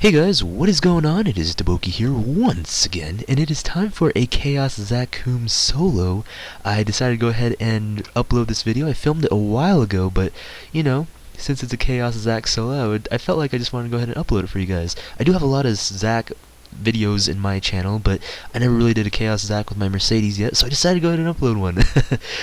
Hey guys, what is going on? It is DaBoki here once again, and it is time for a Chaos Zakum solo. I decided to go ahead and upload this video. I filmed it a while ago, but, since it's a Chaos Zak solo, I felt like I just wanted to go ahead and upload it for you guys. I do have a lot of Zak videos in my channel, but I never really did a Chaos Zak with my Mercedes yet, so I decided to go ahead and upload one.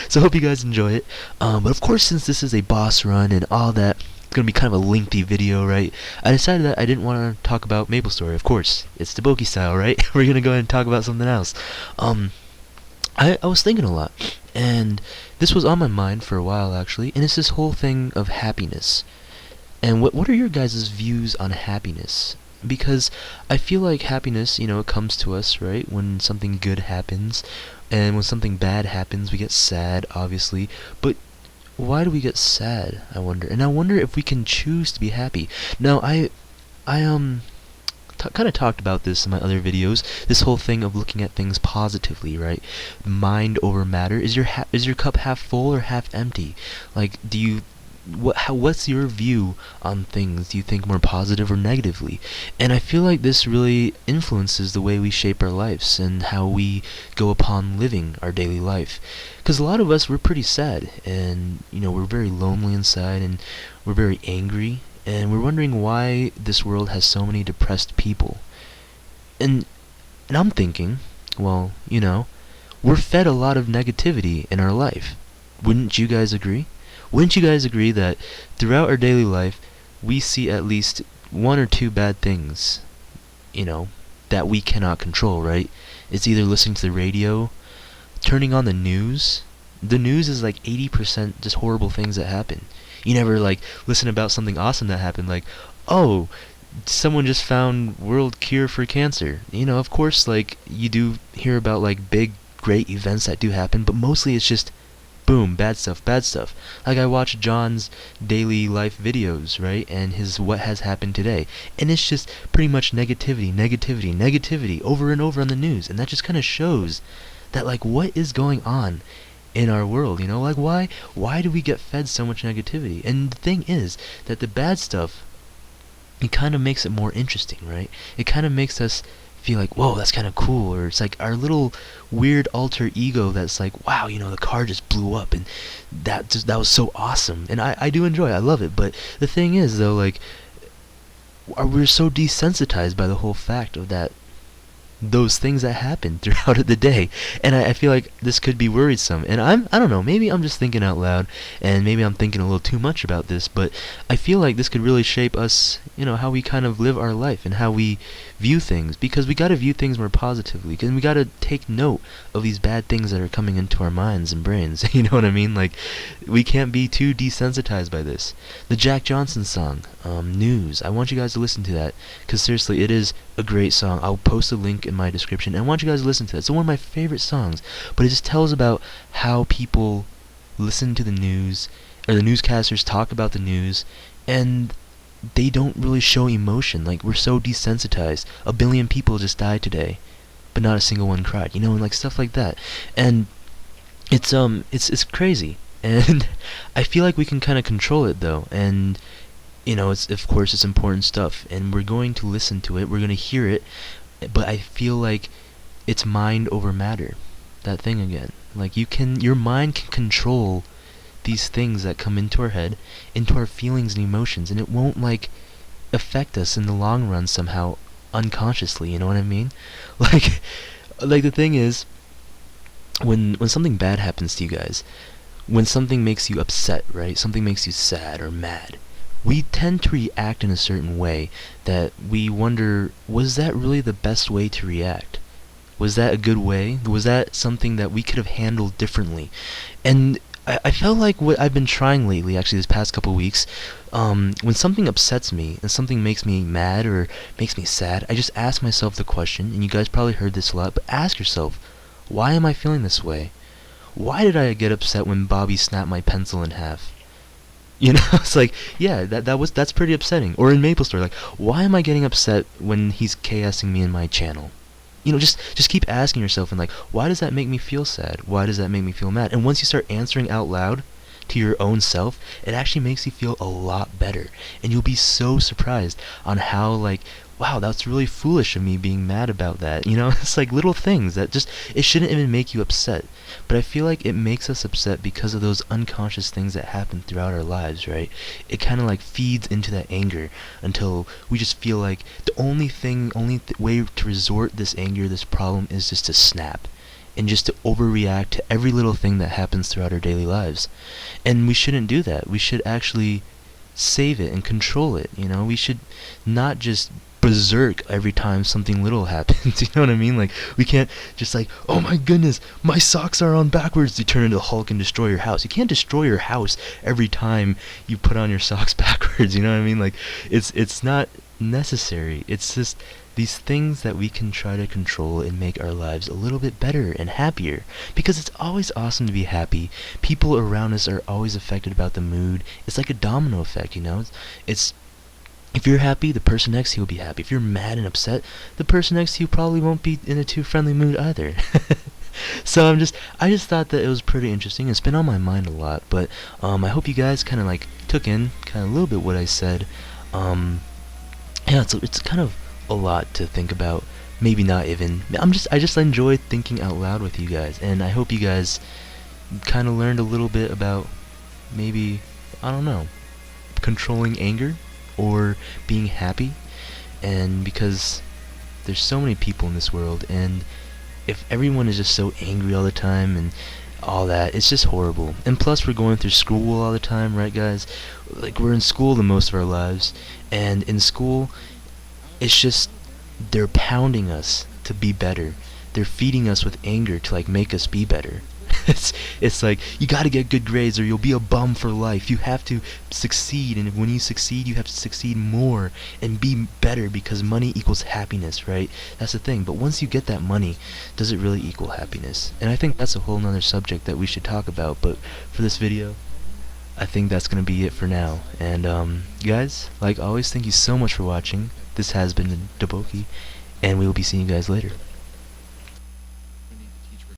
So I hope you guys enjoy it. But of course, since this is a boss run and all that, gonna be kind of a lengthy video, right? I decided that I didn't want to talk about MapleStory. Of course, it's DaBoki style, right? We're gonna go ahead and talk about something else. I was thinking a lot, and this was on my mind for a while actually, and it's this whole thing of happiness. And what are your guys' views on happiness? Because I feel like happiness, it comes to us, right? When something good happens, and when something bad happens, we get sad, obviously. But why do we get sad, I wonder? And I wonder if we can choose to be happy. Now, I kind of talked about this in my other videos. This whole thing of looking at things positively, right? Mind over matter. Is your cup half full or half empty? Like, what's your view on things? Do you think more positive or negatively? And I feel like this really influences the way we shape our lives and how we go upon living our daily life. Because a lot of us, we're pretty sad, and we're very lonely inside, and we're very angry, and we're wondering why this world has so many depressed people. And I'm thinking, well, we're fed a lot of negativity in our life. Wouldn't you guys agree? Wouldn't you guys agree that throughout our daily life, we see at least one or two bad things, that we cannot control, right? It's either listening to the radio, turning on the news. The news is like 80% just horrible things that happen. You never listen about something awesome that happened, like, oh, someone just found world cure for cancer. Of course, you do hear about big, great events that do happen, but mostly it's just boom, bad stuff, bad stuff. Like, I watch John's daily life videos, right, and his what has happened today, and it's just pretty much negativity, negativity, negativity over and over on the news, and that just kind of shows that what is going on in our world, why do we get fed so much negativity? And the thing is that the bad stuff, it kind of makes it more interesting, right? It kind of makes us feel like, whoa, that's kind of cool, or it's like our little weird alter ego that's like, wow, the car just blew up, and that was so awesome, and I do enjoy it, I love it. But the thing is, though, we're so desensitized by the whole fact of that, those things that happen throughout the day, and I feel like this could be worrisome. And I don't know, maybe I'm just thinking out loud, and maybe I'm thinking a little too much about this, but I feel like this could really shape us, how we kind of live our life and how we view things, because we got to view things more positively, because we got to take note of these bad things that are coming into our minds and brains. You know what I mean? We can't be too desensitized by this. The Jack Johnson song, News, I want you guys to listen to that, because seriously, it is a great song. I'll post a link in my description, and I want you guys to listen to it. It's one of my favorite songs, but it just tells about how people listen to the news, or the newscasters talk about the news, and they don't really show emotion. We're so desensitized. 1 billion people just died today, but not a single one cried, and stuff like that. And it's crazy, and I feel like we can kind of control it, though. And it's, of course, it's important stuff, and we're going to listen to it, we're going to hear it, but I feel like it's mind over matter, that thing again. Your mind can control these things that come into our head, into our feelings and emotions, and it won't affect us in the long run somehow unconsciously, you know what I mean? The thing is, when something bad happens to you guys, when something makes you upset, right? Something makes you sad or mad, we tend to react in a certain way that we wonder, was that really the best way to react? Was that a good way? Was that something that we could have handled differently? And I felt like what I've been trying lately, actually this past couple weeks, when something upsets me and something makes me mad or makes me sad, I just ask myself the question, and you guys probably heard this a lot, but ask yourself, why am I feeling this way? Why did I get upset when Bobby snapped my pencil in half? It's yeah, that's pretty upsetting. Or in MapleStory, why am I getting upset when he's chaosing me in my channel? Just keep asking yourself, and why does that make me feel sad? Why does that make me feel mad? And once you start answering out loud, to your own self, it actually makes you feel a lot better. And you'll be so surprised on how, like, wow, that's really foolish of me being mad about that. You know, it's like little things that just, it shouldn't even make you upset. But I feel like it makes us upset because of those unconscious things that happen throughout our lives, right? It kind of like feeds into that anger until we just feel like the only way to resort this anger, this problem, is just to snap. And just to overreact to every little thing that happens throughout our daily lives. And we shouldn't do that. We should actually save it and control it. You know, we should not just berserk every time something little happens. You know what I mean? Like, we can't just like, oh my goodness, my socks are on backwards, you turn into Hulk and destroy your house. You can't destroy your house every time you put on your socks backwards. You know what I mean? Like, it's not necessary. It's just these things that we can try to control and make our lives a little bit better and happier. Because it's always awesome to be happy. People around us are always affected about the mood. It's like a domino effect, you know? It's if you're happy, the person next to you will be happy. If you're mad and upset, the person next to you probably won't be in a too friendly mood either. So I just thought that it was pretty interesting. It's been on my mind a lot, but I hope you guys kind of like took in kind of a little bit what I said. Yeah, it's kind of a lot to think about. Maybe not even. I just enjoy thinking out loud with you guys, and I hope you guys kind of learned a little bit about maybe, I don't know, controlling anger or being happy. And because there's so many people in this world, and if everyone is just so angry all the time and all that, it's just horrible. And plus, we're going through school all the time, right, guys? Like, we're in school the most of our lives, and in school, it's just, they're pounding us to be better. They're feeding us with anger to like make us be better. It's like, you gotta get good grades or you'll be a bum for life. You have to succeed, and when you succeed, you have to succeed more and be better, because money equals happiness, right? That's the thing. But once you get that money, does it really equal happiness? And I think that's a whole nother subject that we should talk about. But for this video, I think that's gonna be it for now. And guys, like always, thank you so much for watching. This has been DaBoki, and we will be seeing you guys later.